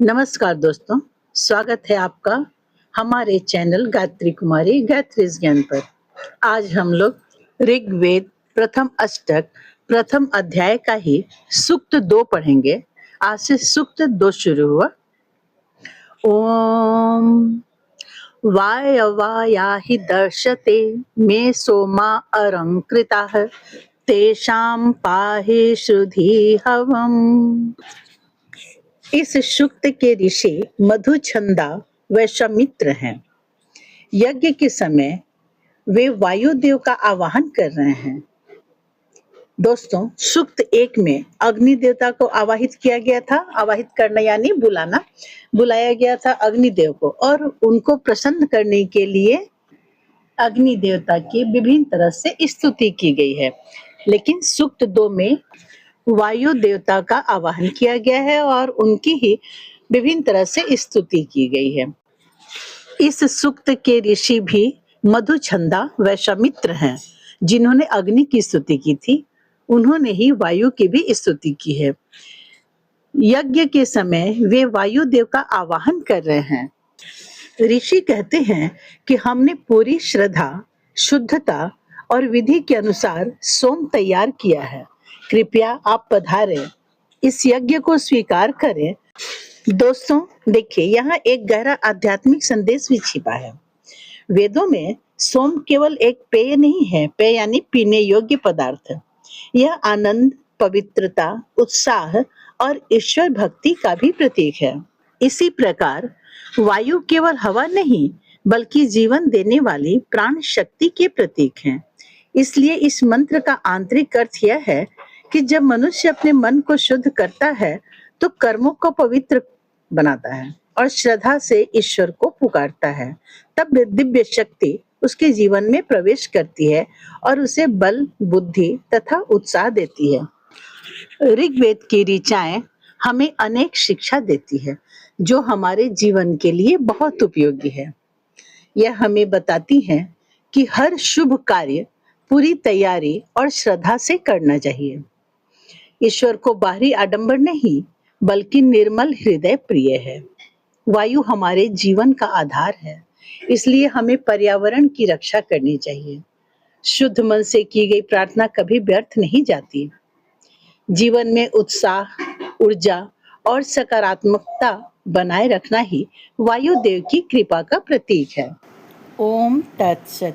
नमस्कार दोस्तों, स्वागत है आपका हमारे चैनल गायत्री कुमारी गायत्री ज्ञान पर। आज हम लोग ऋग्वेद प्रथम अष्टक प्रथम अध्याय का ही सूक्त 2 पढ़ेंगे। आज से सूक्त 2 शुरू हुआ। ओम वायवा हि दर्शते मे सोमा अलंकृताः तेषां पाहि श्रुधि हवम्। इस सूक्त के ऋषि मधुछंदा व समित्र हैं। यज्ञ के समय वे वायुदेव का आवाहन कर रहे हैं। दोस्तों, सूक्त 1 में अग्नि देवता को आवाहित किया गया था। आवाहित करना यानी बुलाना, बुलाया गया था अग्निदेव को और उनको प्रसन्न करने के लिए अग्नि देवता की विभिन्न तरह से स्तुति की गई है। लेकिन सूक्त 2 में वायु देवता का आवाहन किया गया है और उनकी ही विभिन्न तरह से स्तुति की गई है। इस सूक्त के ऋषि भी मधुछंदा व समित्र हैं। जिन्होंने अग्नि की स्तुति की थी, उन्होंने ही वायु की भी स्तुति की है। यज्ञ के समय वे वायु देव का आवाहन कर रहे हैं। ऋषि कहते हैं कि हमने पूरी श्रद्धा, शुद्धता और विधि के अनुसार सोम तैयार किया है। कृपया आप पधारें, इस यज्ञ को स्वीकार करें। दोस्तों, देखिए, यहाँ एक गहरा आध्यात्मिक संदेश भी छिपा है। वेदों में सोम केवल एक पेय नहीं है, पेय यानी पीने योग्य पदार्थ। यह आनंद, पवित्रता, उत्साह और ईश्वर भक्ति का भी प्रतीक है। इसी प्रकार वायु केवल हवा नहीं, बल्कि जीवन देने वाली प्राण शक्ति के प्रतीक है। इसलिए इस मंत्र का आंतरिक अर्थ यह है कि जब मनुष्य अपने मन को शुद्ध करता है तो कर्मों को पवित्र बनाता है और श्रद्धा से ईश्वर को पुकारता है, तब दिव्य शक्ति उसके जीवन में प्रवेश करती है और उसे बल, बुद्धि तथा उत्साह देती है। ऋग्वेद की ऋचाएं हमें अनेक शिक्षा देती है जो हमारे जीवन के लिए बहुत उपयोगी है। यह हमें बताती है कि हर शुभ कार्य पूरी तैयारी और श्रद्धा से करना चाहिए। ईश्वर को बाहरी आडंबर नहीं, बल्कि निर्मल हृदय प्रिय है। वायु हमारे जीवन का आधार है, इसलिए हमें पर्यावरण की रक्षा करनी चाहिए। शुद्ध मन से की गई प्रार्थना कभी व्यर्थ नहीं जाती। जीवन में उत्साह, ऊर्जा और सकारात्मकता बनाए रखना ही वायु देव की कृपा का प्रतीक है। ओम तत्सत।